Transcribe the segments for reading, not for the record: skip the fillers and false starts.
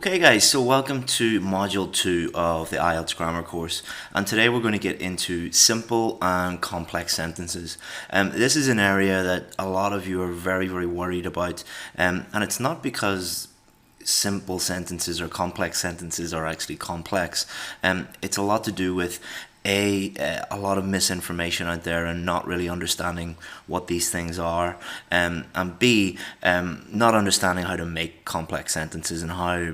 Okay guys, so welcome to Module 2 of the IELTS grammar course, and today we're going to get into simple and complex sentences. This is an area that a lot of you are very worried about, and it's not because simple sentences or complex sentences are actually complex. It's a lot to do with a lot of misinformation out there and not really understanding what these things are, and B, not understanding how to make complex sentences and how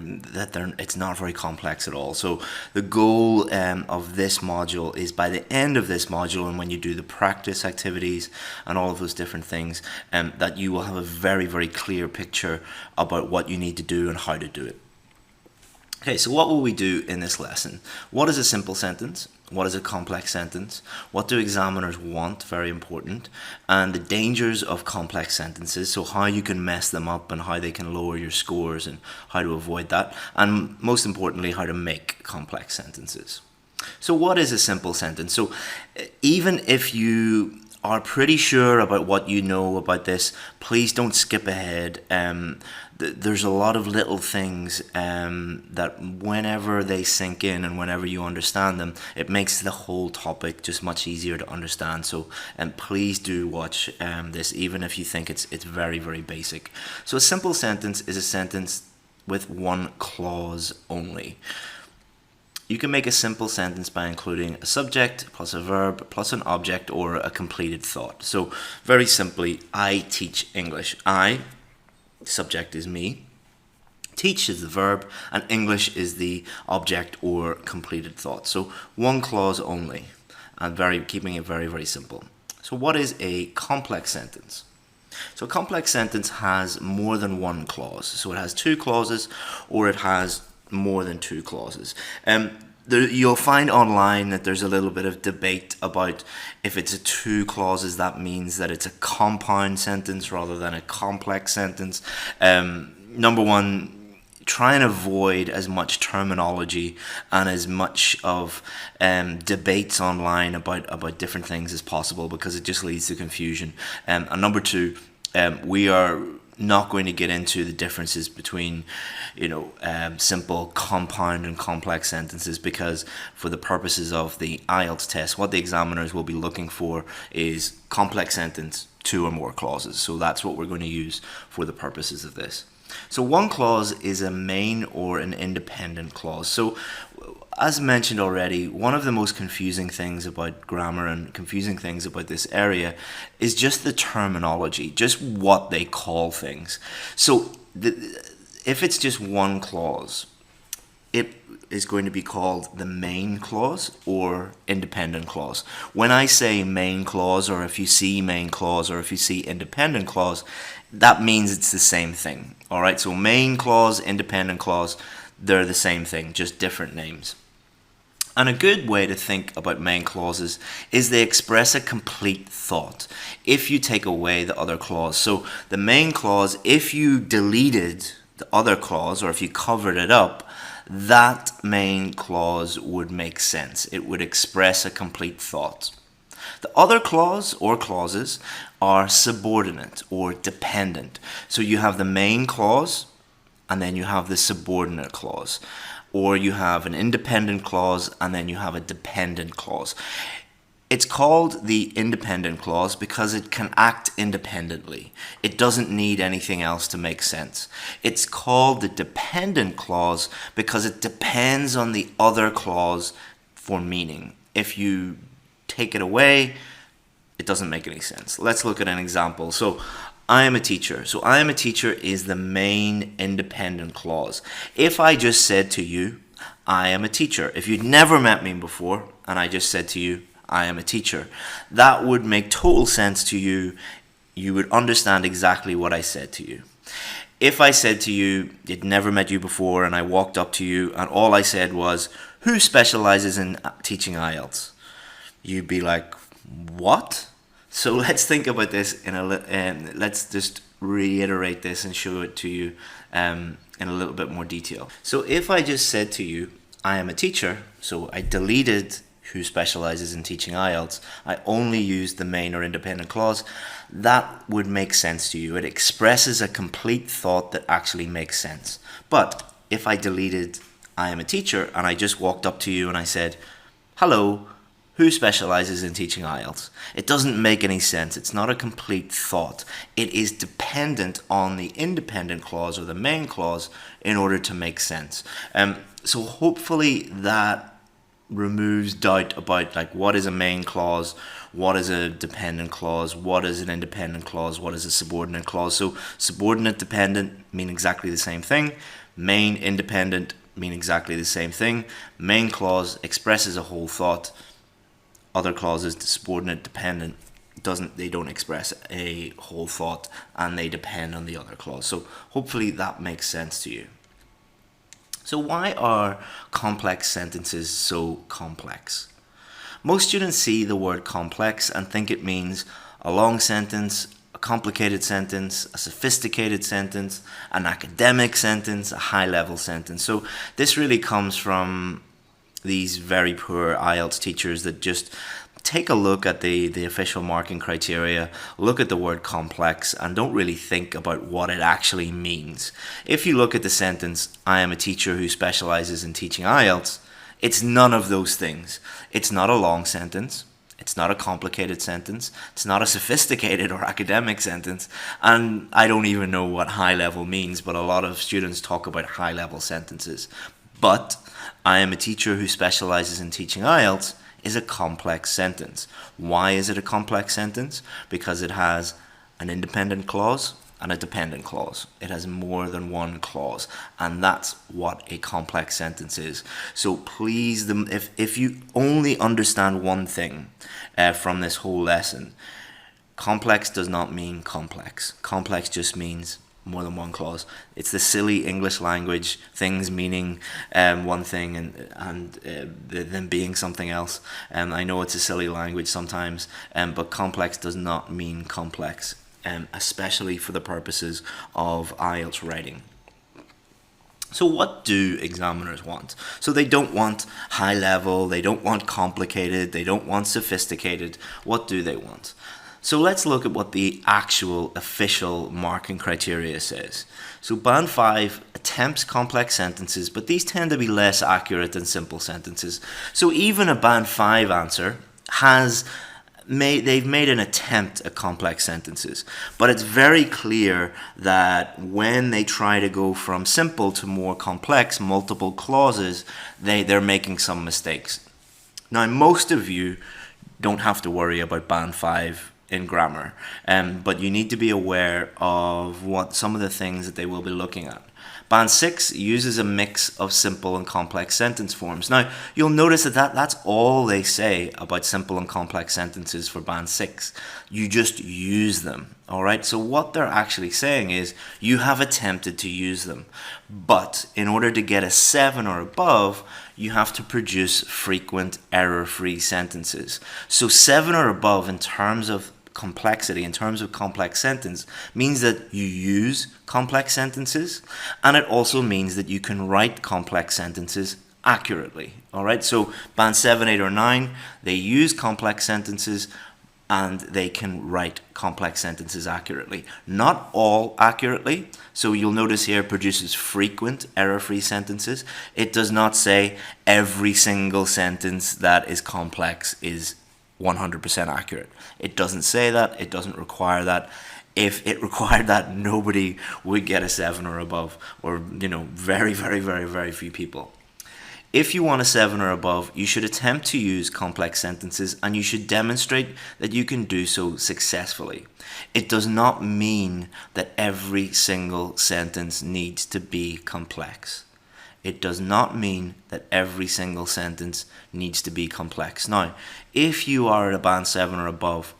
it's not very complex at all. So the goal of this module is, by the end of this module, and when you do the practice activities and all of those different things, that you will have a very clear picture about what you need to do and how to do it. Okay, so what will we do in this lesson? What is a simple sentence? What is a complex sentence? What do examiners want? Very important. And the dangers of complex sentences, so how you can mess them up and how they can lower your scores and how to avoid that. And most importantly, how to make complex sentences. So what is a simple sentence? So even if you are pretty sure about what you know about this, please don't skip ahead. There's a lot of little things that whenever they sink in and whenever you understand them, it makes the whole topic just much easier to understand. So please do watch this, even if you think it's very basic. So a simple sentence is a sentence with one clause only. You can make a simple sentence by including a subject plus a verb plus an object or a completed thought. So very simply, I teach English. I, subject is me, teach is the verb, and English is the object or completed thought. So one clause only, and keeping it very simple. So what is a complex sentence? So a complex sentence has more than one clause. So it has two clauses, or it has more than two clauses. You'll find online that there's a little bit of debate about if it's a two clauses, that means that it's a compound sentence rather than a complex sentence. Number one, try and avoid as much terminology and as much of debates online about different things as possible, because it just leads to confusion. And number two, we are not going to get into the differences between, simple, compound, and complex sentences, because for the purposes of the IELTS test, what the examiners will be looking for is complex sentence, two or more clauses. So that's what we're going to use for the purposes of this. So one clause is a main or an independent clause. So as mentioned already, one of the most confusing things about grammar and confusing things about this area is just the terminology, just what they call things. So if it's just one clause, it is going to be called the main clause or independent clause. When I say main clause, or if you see main clause, or if you see independent clause, that means it's the same thing. All right, so main clause, independent clause, they're the same thing, just different names. And a good way to think about main clauses is they express a complete thought if you take away the other clause. So the main clause, if you deleted the other clause or if you covered it up, that main clause would make sense. It would express a complete thought. The other clause or clauses are subordinate or dependent. So you have the main clause and then you have the subordinate clause. Or you have an independent clause and then you have a dependent clause. It's called the independent clause because it can act independently. It doesn't need anything else to make sense. It's called the dependent clause because it depends on the other clause for meaning. If you take it away, it doesn't make any sense. Let's look at an example. So I am a teacher. So I am a teacher is the main independent clause. If I just said to you, I am a teacher, if you'd never met me before and I just said to you, I am a teacher, that would make total sense to you. You would understand exactly what I said to you. If I said to you, I'd never met you before, and I walked up to you and all I said was, who specializes in teaching IELTS? You'd be like, what? So let's think about this let's just reiterate this and show it to you in a little bit more detail. So if I just said to you, I am a teacher, so I deleted who specializes in teaching IELTS, I only used the main or independent clause, that would make sense to you. It expresses a complete thought that actually makes sense. But if I deleted I am a teacher and I just walked up to you and I said, hello, who specializes in teaching IELTS? It doesn't make any sense. It's not a complete thought. It is dependent on the independent clause or the main clause in order to make sense. So hopefully that removes doubt about like what is a main clause, what is a dependent clause, what is an independent clause, what is a subordinate clause. So subordinate, dependent mean exactly the same thing. Main, independent mean exactly the same thing. Main clause expresses a whole thought. Other clauses, the subordinate, dependent, they don't express a whole thought and they depend on the other clause. So hopefully that makes sense to you. So why are complex sentences so complex? Most students see the word complex and think it means a long sentence, a complicated sentence, a sophisticated sentence, an academic sentence, a high-level sentence. So this really comes from these very poor IELTS teachers that just take a look at the official marking criteria, look at the word complex, and don't really think about what it actually means. If you look at the sentence, I am a teacher who specializes in teaching IELTS, it's none of those things. It's not a long sentence. It's not a complicated sentence. It's not a sophisticated or academic sentence. And I don't even know what high level means, but a lot of students talk about high level sentences. But I am a teacher who specializes in teaching IELTS is a complex sentence. Why is it a complex sentence? Because it has an independent clause and a dependent clause. It has more than one clause, and that's what a complex sentence is. So please, if you only understand one thing from this whole lesson, complex does not mean complex. Complex just means more than one clause. It's the silly English language, things meaning one thing and then being something else. I know it's a silly language sometimes, but complex does not mean complex, especially for the purposes of IELTS writing. So what do examiners want? So they don't want high level, they don't want complicated, they don't want sophisticated. What do they want? So let's look at what the actual official marking criteria says. So Band 5 attempts complex sentences, but these tend to be less accurate than simple sentences. So even a Band 5 answer they've made an attempt at complex sentences, but it's very clear that when they try to go from simple to more complex, multiple clauses, they're making some mistakes. Now, most of you don't have to worry about Band 5 in grammar, but you need to be aware of what some of the things that they will be looking at. Band 6 uses a mix of simple and complex sentence forms. Now, you'll notice that's all they say about simple and complex sentences for Band 6. You just use them, all right? So what they're actually saying is you have attempted to use them, but in order to get a 7 or above, you have to produce frequent error-free sentences. So 7 or above in terms of complexity, in terms of complex sentence, means that you use complex sentences, and it also means that you can write complex sentences accurately. All right, so Band 7, 8, or 9, they use complex sentences and they can write complex sentences accurately. Not all accurately, so you'll notice here produces frequent error-free sentences. It does not say every single sentence that is complex is 100% accurate. It doesn't say that. It doesn't require that. If it required that, nobody would get a 7 or above, or very, very, very, very few people. If you want a 7 or above, you should attempt to use complex sentences and you should demonstrate that you can do so successfully. It does not mean that every single sentence needs to be complex. It does not mean that every single sentence needs to be complex. Now, if you are at a Band 7 or above,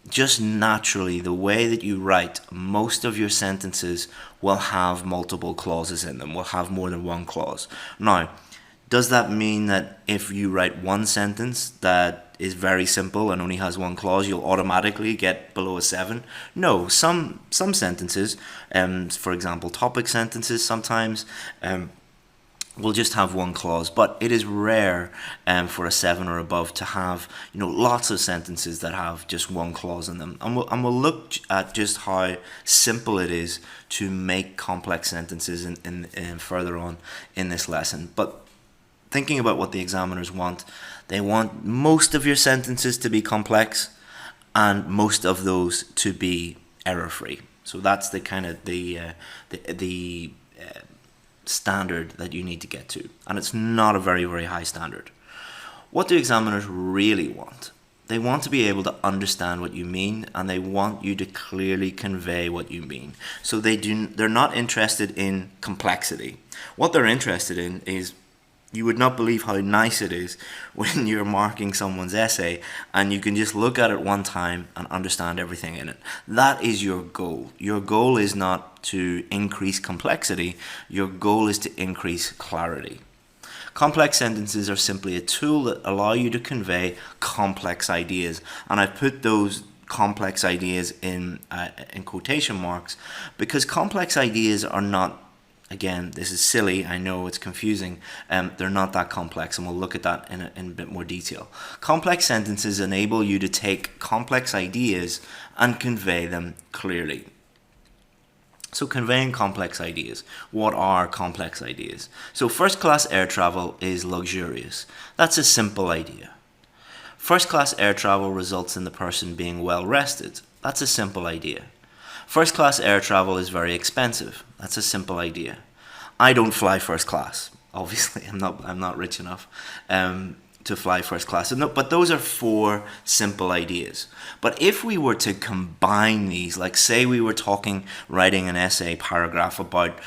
just naturally, the way that you write, most of your sentences will have multiple clauses in them, will have more than one clause. Now, does that mean that if you write one sentence that is very simple and only has one clause, you'll automatically get below a 7? No, some sentences, for example, topic sentences sometimes, will just have one clause, but it is rare for a 7 or above to have lots of sentences that have just one clause in them. And we'll look at just how simple it is to make complex sentences in further on in this lesson. But thinking about what the examiners want, they want most of your sentences to be complex and most of those to be error-free. So that's the kind of the standard that you need to get to, and it's not a very, very high standard. What do examiners really want? They want to be able to understand what you mean, and they want you to clearly convey what you mean. So they're not interested in complexity. What they're interested in is, you would not believe how nice it is when you're marking someone's essay and you can just look at it one time and understand everything in it. That is your goal. Your goal is not to increase complexity. Your goal is to increase clarity. Complex sentences are simply a tool that allow you to convey complex ideas. And I've put those complex ideas in quotation marks because complex ideas are not, again, this is silly, I know it's confusing, they're not that complex, and we'll look at that in a bit more detail. Complex sentences enable you to take complex ideas and convey them clearly. So conveying complex ideas. What are complex ideas? So first-class air travel is luxurious. That's a simple idea. First-class air travel results in the person being well rested. That's a simple idea. First class air travel is very expensive. That's a simple idea. I don't fly first class. Obviously, I'm not rich enough to fly first class. But those are 4 simple ideas. But if we were to combine these, like say we were writing an essay paragraph about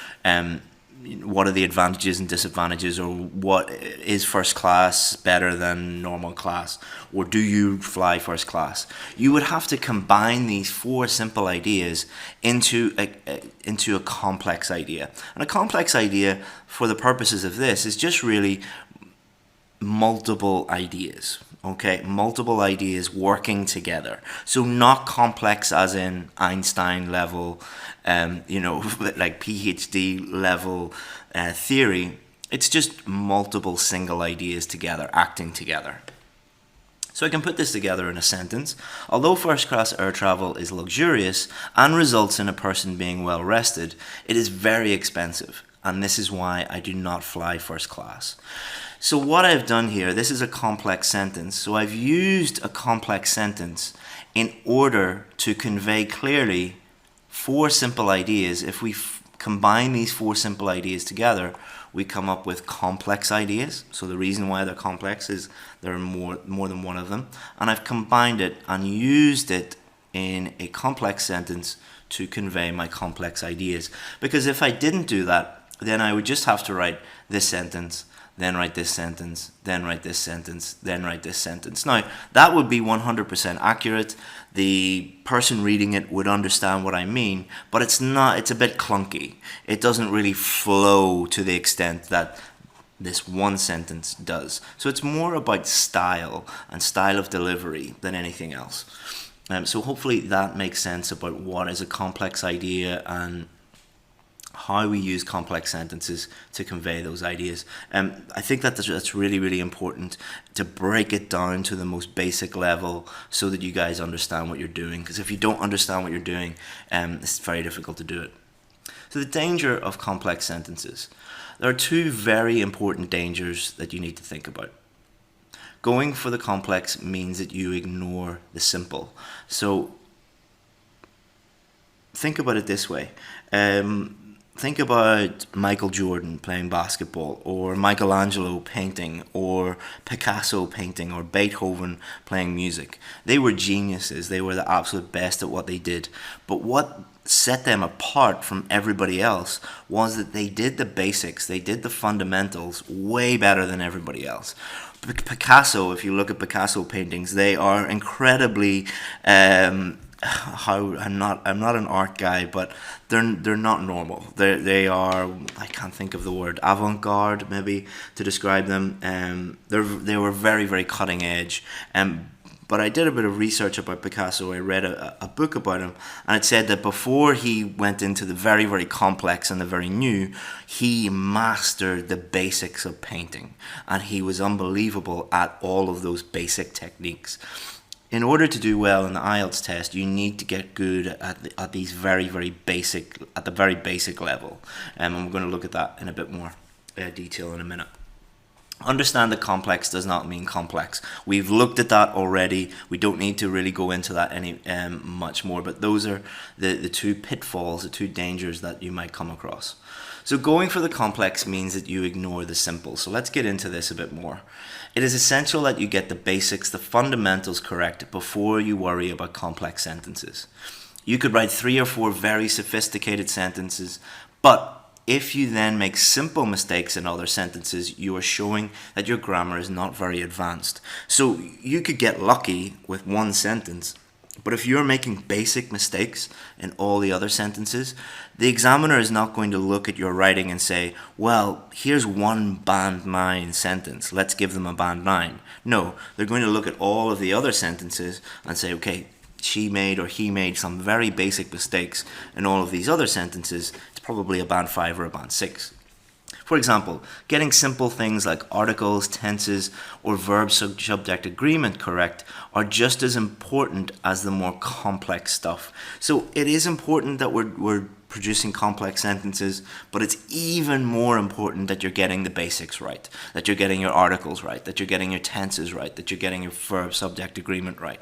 what are the advantages and disadvantages, or what is first class better than normal class, or do you fly first class? You would have to combine these 4 simple ideas into a complex idea. And a complex idea, for the purposes of this, is just really multiple ideas. Okay, multiple ideas working together. So not complex as in Einstein level, like PhD level theory. It's just multiple single ideas together, acting together. So I can put this together in a sentence. Although first-class air travel is luxurious and results in a person being well rested, it is very expensive. And this is why I do not fly first class. So what I've done here, this is a complex sentence. So I've used a complex sentence in order to convey clearly 4 simple ideas. If we combine these 4 simple ideas together, we come up with complex ideas. So the reason why they're complex is there are more than one of them. And I've combined it and used it in a complex sentence to convey my complex ideas. Because if I didn't do that, then I would just have to write this sentence, then write this sentence, then write this sentence, then write this sentence. Now, that would be 100% accurate. The person reading it would understand what I mean, but it's a bit clunky. It doesn't really flow to the extent that this one sentence does. So it's more about style and style of delivery than anything else. So hopefully that makes sense about what is a complex idea and how we use complex sentences to convey those ideas. I think that's really, really important to break it down to the most basic level so that you guys understand what you're doing. Because if you don't understand what you're doing, it's very difficult to do it. So the danger of complex sentences. There are 2 very important dangers that you need to think about. Going for the complex means that you ignore the simple. So think about it this way. Think about Michael Jordan playing basketball, or Michelangelo painting, or Picasso painting, or Beethoven playing music. They were geniuses. They were the absolute best at what they did. But what set them apart from everybody else was that they did the basics. They did the fundamentals way better than everybody else. Picasso, if you look at Picasso paintings, they are incredibly I'm not an art guy, but they're not normal. They are, I can't think of the word, avant-garde maybe to describe them. They were very, very cutting edge, But I did a bit of research about Picasso. I read a book about him, and it said that before he went into the very, very complex and the very new, he mastered the basics of painting, and he was unbelievable at all of those basic techniques. In order to do well in the IELTS test, you need to get good at these very, very basic, at the very basic level. And we're going to look at that in a bit more detail in a minute. Understand that complex does not mean complex. We've looked at that already. We don't need to really go into that any much more, but those are the two pitfalls, the two dangers that you might come across. So going for the complex means that you ignore the simple. So let's get into this a bit more. It is essential that you get the basics, the fundamentals correct before you worry about complex sentences. You could write 3 or 4 very sophisticated sentences, but if you then make simple mistakes in other sentences, you are showing that your grammar is not very advanced. So you could get lucky with one sentence, but if you're making basic mistakes in all the other sentences, the examiner is not going to look at your writing and say, well, here's one band 9 sentence, let's give them a band 9. No, they're going to look at all of the other sentences and say, okay, she made or he made some very basic mistakes in all of these other sentences. It's probably a band 5 or a band 6. For example, getting simple things like articles, tenses, or verb-subject agreement correct are just as important as the more complex stuff. So it is important that we're producing complex sentences, but it's even more important that you're getting the basics right, that you're getting your articles right, that you're getting your tenses right, that you're getting your verb-subject agreement right.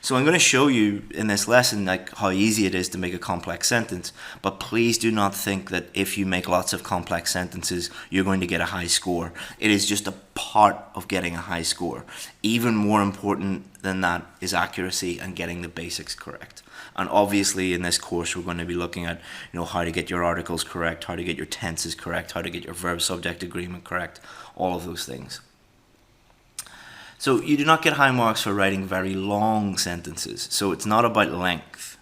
So I'm going to show you in this lesson like how easy it is to make a complex sentence, but please do not think that if you make lots of complex sentences, you're going to get a high score. It is just a part of getting a high score. Even more important than that is accuracy and getting the basics correct. And obviously in this course we're going to be looking at how to get your articles correct, how to get your tenses correct, how to get your verb-subject agreement correct, all of those things. So you do not get high marks for writing very long sentences. So it's not about length.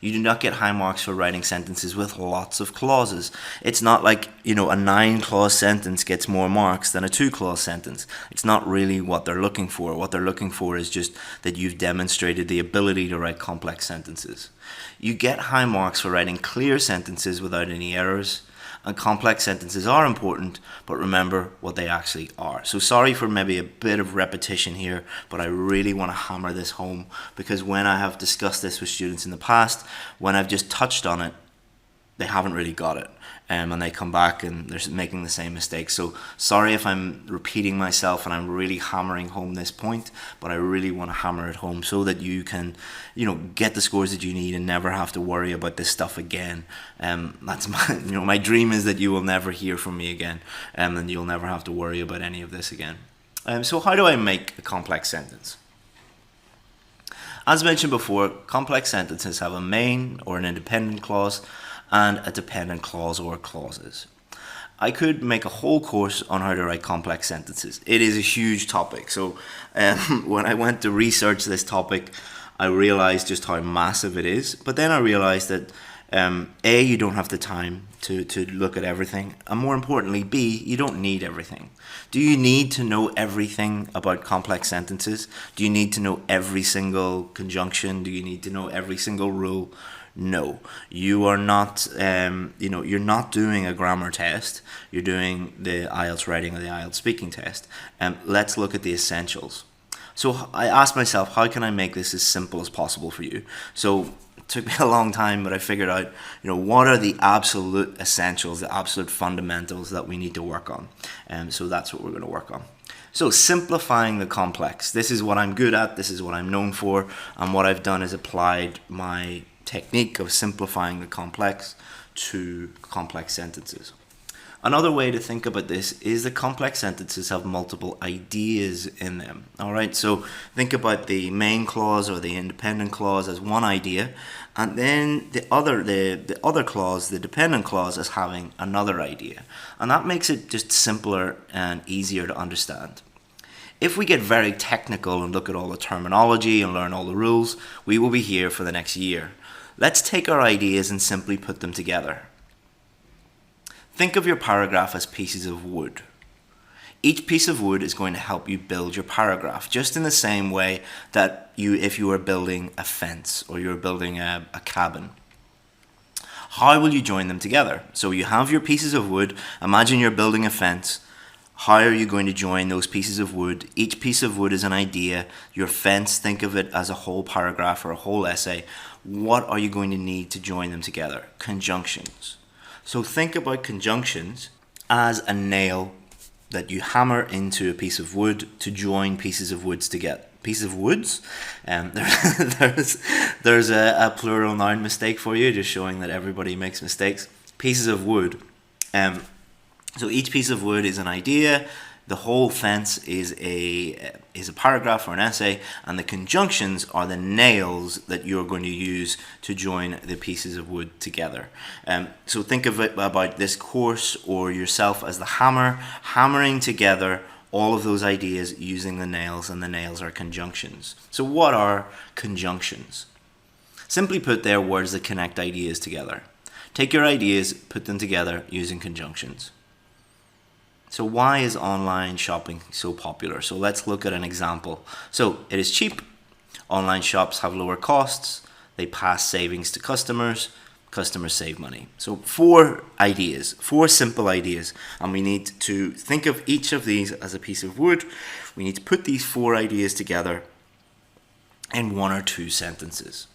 You do not get high marks for writing sentences with lots of clauses. It's not like, a 9-clause sentence gets more marks than a 2-clause sentence. It's not really what they're looking for. What they're looking for is just that you've demonstrated the ability to write complex sentences. You get high marks for writing clear sentences without any errors. And complex sentences are important, but remember what they actually are. So sorry for maybe a bit of repetition here, but I really want to hammer this home, because when I have discussed this with students in the past, when I've just touched on it, they haven't really got it. And they come back and they're making the same mistakes. So sorry if I'm repeating myself and I'm really hammering home this point, but I really want to hammer it home so that you can, get the scores that you need and never have to worry about this stuff again. That's my dream is that you will never hear from me again, and you'll never have to worry about any of this again. So how do I make a complex sentence? As mentioned before, complex sentences have a main or an independent clause and a dependent clause or clauses. I could make a whole course on how to write complex sentences. It is a huge topic. So when I went to research this topic, I realized just how massive it is. But then I realized that A, you don't have the time to look at everything. And more importantly, B, you don't need everything. Do you need to know everything about complex sentences? Do you need to know every single conjunction? Do you need to know every single rule? No, you are not, you're not doing a grammar test. You're doing the IELTS writing or the IELTS speaking test. Let's look at the essentials. So I asked myself, how can I make this as simple as possible for you? So it took me a long time, but I figured out, what are the absolute essentials, the absolute fundamentals that we need to work on. So that's what we're going to work on. So simplifying the complex. This is what I'm good at. This is what I'm known for. And what I've done is applied my technique of simplifying the complex to complex sentences. Another way to think about this is that complex sentences have multiple ideas in them. All right, so think about the main clause or the independent clause as one idea, and then the other clause, the dependent clause, as having another idea. And that makes it just simpler and easier to understand. If we get very technical and look at all the terminology and learn all the rules, we will be here for the next year. Let's take our ideas and simply put them together. Think of your paragraph as pieces of wood. Each piece of wood is going to help you build your paragraph, just in the same way that if you were building a fence or you're building a cabin. How will you join them together? So you have your pieces of wood. Imagine you're building a fence. How are you going to join those pieces of wood? Each piece of wood is an idea. Your fence, think of it as a whole paragraph or a whole essay. What are you going to need to join them together? Conjunctions. So think about conjunctions as a nail that you hammer into a piece of wood to join pieces of woods together. Piece of woods. There's a plural noun mistake for you, just showing that everybody makes mistakes. Pieces of wood. So each piece of wood is an idea. The whole fence is a paragraph or an essay, and the conjunctions are the nails that you're going to use to join the pieces of wood together. So think of it about this course or yourself as the hammer, hammering together all of those ideas using the nails, and the nails are conjunctions. So what are conjunctions? Simply put, they're words that connect ideas together. Take your ideas, put them together using conjunctions. So why is online shopping so popular? So let's look at an example. So it is cheap. Online shops have lower costs. They pass savings to customers. Customers save money. So 4 ideas, 4 simple ideas. And we need to think of each of these as a piece of wood. We need to put these 4 ideas together in 1 or 2 sentences.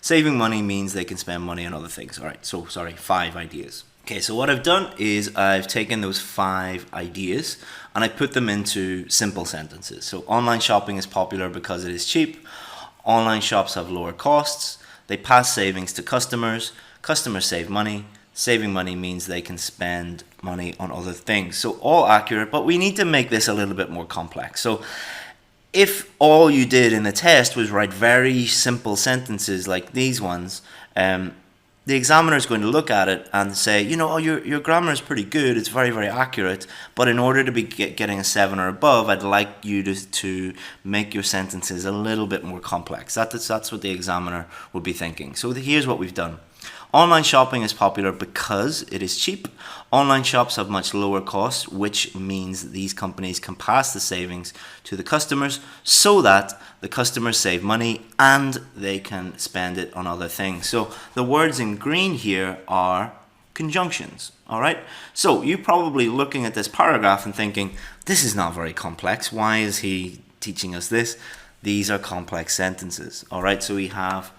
Saving money means they can spend money on other things. All right, so 5 ideas. Okay, so what I've done is I've taken those 5 ideas and I put them into simple sentences. So online shopping is popular because it is cheap. Online shops have lower costs. They pass savings to customers. Customers save money. Saving money means they can spend money on other things. So all accurate, but we need to make this a little bit more complex. So if all you did in the test was write very simple sentences like these ones, the examiner is going to look at it and say, your grammar is pretty good, it's very, very accurate, but in order to be getting a 7 or above, I'd like you to make your sentences a little bit more complex. That's what the examiner would be thinking. So here's what we've done. Online shopping is popular because it is cheap. Online shops have much lower costs, which means these companies can pass the savings to the customers so that the customers save money and they can spend it on other things. So the words in green here are conjunctions, all right? So you're probably looking at this paragraph and thinking, this is not very complex. Why is he teaching us this? These are complex sentences, all right? So we have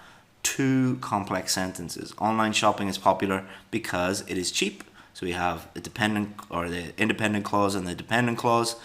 2 complex sentences. Online shopping is popular because it is cheap. So we have the dependent or the independent clause and the dependent clause.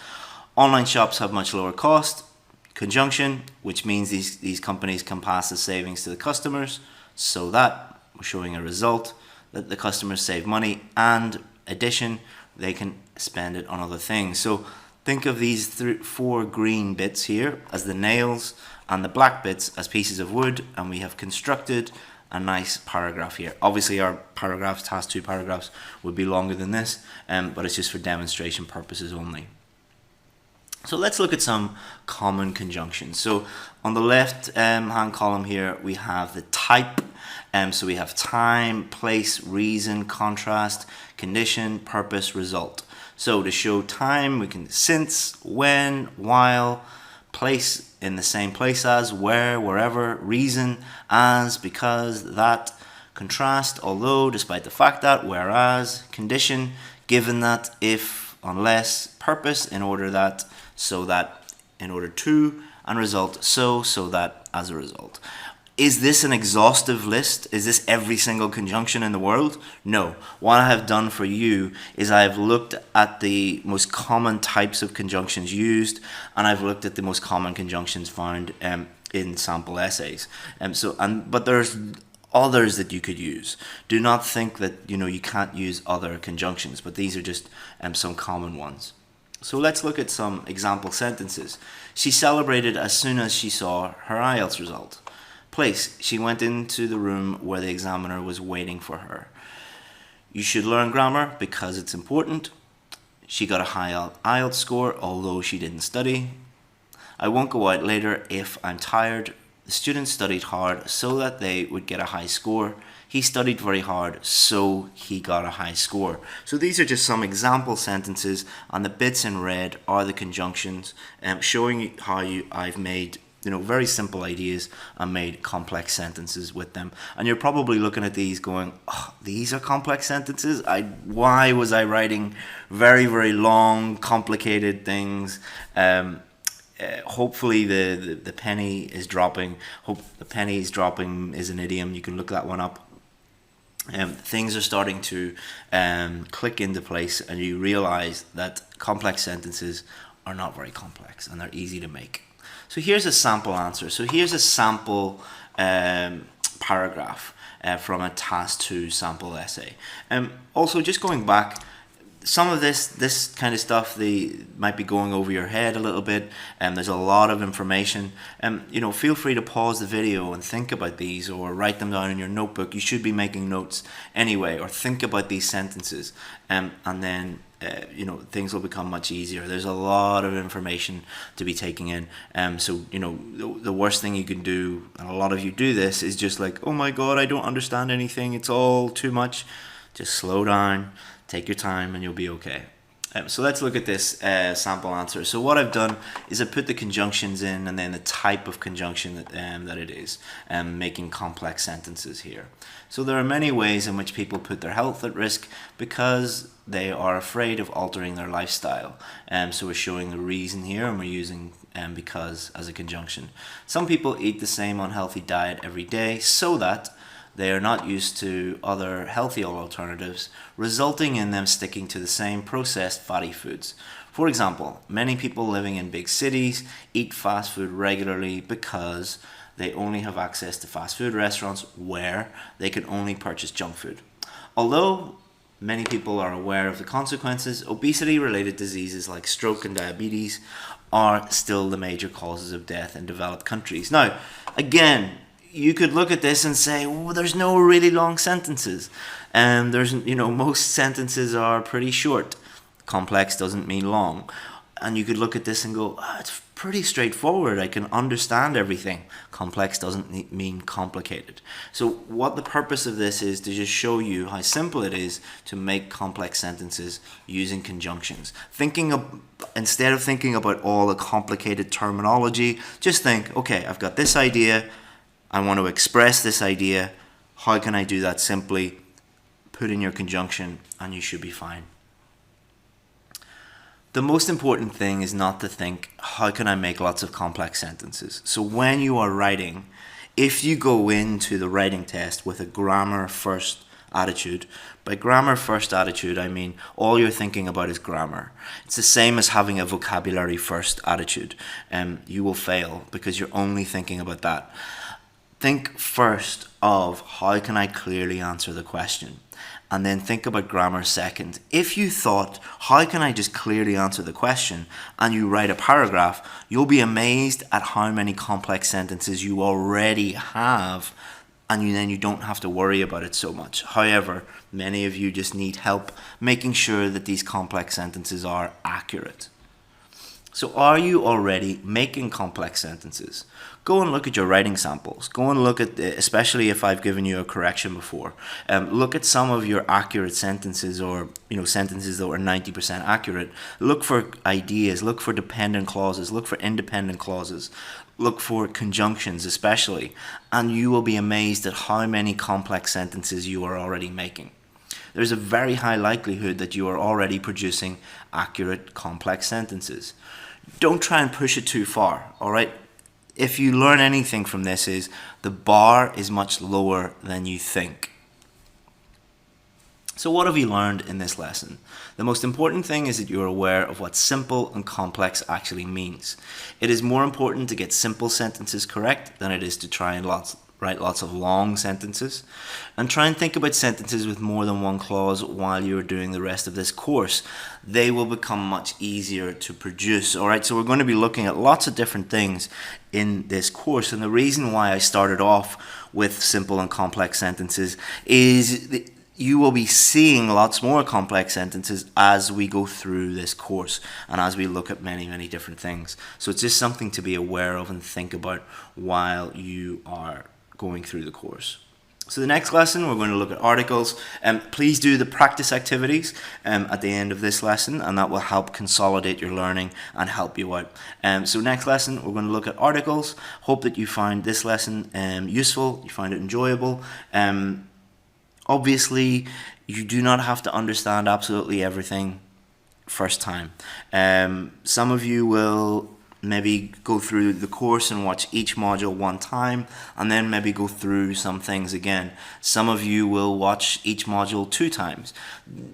Online shops have much lower cost. Conjunction, which means these companies can pass the savings to the customers so that we're showing a result that the customers save money, and addition, they can spend it on other things. So think of these 4 green bits here as the nails and the black bits as pieces of wood, and we have constructed a nice paragraph here. Obviously our paragraphs, task 2 paragraphs, would be longer than this, but it's just for demonstration purposes only. So let's look at some common conjunctions. So on the left hand column here, we have the type. So we have time, place, reason, contrast, condition, purpose, result. So to show time, we can since, when, while, place, in the same place as, where, wherever, reason, as, because, that, contrast, although, despite the fact that, whereas, condition, given that, if, unless, purpose, in order that, so that, in order to, and result, so that, as a result. Is this an exhaustive list? Is this every single conjunction in the world? No. What I have done for you is I've looked at the most common types of conjunctions used, and I've looked at the most common conjunctions found in sample essays. But there's others that you could use. Do not think that you can't use other conjunctions, but these are just some common ones. So let's look at some example sentences. She celebrated as soon as she saw her IELTS result. Place, she went into the room where the examiner was waiting for her. You should learn grammar because it's important. She got a high IELTS score, although she didn't study. I won't go out later if I'm tired. The students studied hard so that they would get a high score. He studied very hard, so he got a high score. So these are just some example sentences, and the bits in red are the conjunctions, showing you how I've made very simple ideas and made complex sentences with them. And you're probably looking at these going, oh, these are complex sentences? Why was I writing very, very long, complicated things? Hopefully the penny is dropping. Hope the penny is dropping is an idiom. You can look that one up. Things are starting to click into place, and you realize that complex sentences are not very complex and they're easy to make. So here's a sample answer. So here's a sample paragraph from a task 2 sample essay. Also, just going back, some of this kind of stuff, they might be going over your head a little bit, and there's a lot of information. Feel free to pause the video and think about these, or write them down in your notebook. You should be making notes anyway, or think about these sentences, and then things will become much easier. There's a lot of information to be taking in. So the worst thing you can do, and a lot of you do this, is just like, oh my god, I don't understand anything. It's all too much. Just slow down. Take your time and you'll be okay. So let's look at this sample answer. So what I've done is I put the conjunctions in, and then the type of conjunction that it is, making complex sentences here. So there are many ways in which people put their health at risk because they are afraid of altering their lifestyle. So we're showing the reason here, and we're using because as a conjunction. Some people eat the same unhealthy diet every day so that they are not used to other healthier alternatives, resulting in them sticking to the same processed fatty foods. For example, many people living in big cities eat fast food regularly because they only have access to fast food restaurants where they can only purchase junk food. Although many people are aware of the consequences, obesity-related diseases like stroke and diabetes are still the major causes of death in developed countries. Now, again, you could look at this and say, well, there's no really long sentences. And most sentences are pretty short. Complex doesn't mean long. And you could look at this and go, it's pretty straightforward. I can understand everything. Complex doesn't mean complicated. So what the purpose of this is to just show you how simple it is to make complex sentences using conjunctions. Instead of thinking about all the complicated terminology, just think, okay, I've got this idea. I want to express this idea. How can I do that simply? Put in your conjunction and you should be fine. The most important thing is not to think, how can I make lots of complex sentences? So when you are writing, if you go into the writing test with a grammar first attitude, by grammar first attitude, I mean all you're thinking about is grammar. It's the same as having a vocabulary first attitude. You will fail because you're only thinking about that. Think first of how can I clearly answer the question, and then think about grammar second. If you thought, how can I just clearly answer the question, and you write a paragraph, you'll be amazed at how many complex sentences you already have, and then you don't have to worry about it so much. However, many of you just need help making sure that these complex sentences are accurate. So are you already making complex sentences? Go and look at your writing samples. Go and look at, especially if I've given you a correction before, look at some of your accurate sentences, or sentences that were 90% accurate. Look for ideas, look for dependent clauses, look for independent clauses, look for conjunctions especially, and you will be amazed at how many complex sentences you are already making. There's a very high likelihood that you are already producing accurate, complex sentences. Don't try and push it too far, all right? If you learn anything from this, is the bar is much lower than you think. So what have you learned in this lesson? The most important thing is that you're aware of what simple and complex actually means. It is more important to get simple sentences correct than it is to try and write lots of long sentences. And try and think about sentences with more than one clause while you're doing the rest of this course. They will become much easier to produce. Alright, so we're going to be looking at lots of different things in this course, and the reason why I started off with simple and complex sentences is you will be seeing lots more complex sentences as we go through this course and as we look at many different things. So it's just something to be aware of and think about while you are going through the course. So the next lesson, we're going to look at articles. Please do the practice activities at the end of this lesson, and that will help consolidate your learning and help you out. So next lesson, we're going to look at articles. Hope that you find this lesson useful, you find it enjoyable. Obviously, you do not have to understand absolutely everything first time. Some of you will maybe go through the course and watch each module one time and then maybe go through some things again. Some of you will watch each module 2 times.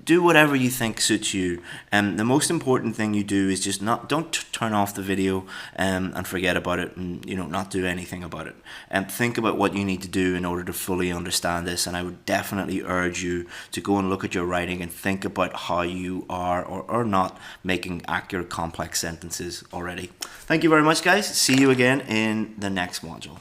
Do whatever you think suits you. The most important thing you do is just don't turn off the video and forget about it and not do anything about it. Think about what you need to do in order to fully understand this, and I would definitely urge you to go and look at your writing and think about how you are or are not making accurate complex sentences already. Thank you very much, guys. See you again in the next module.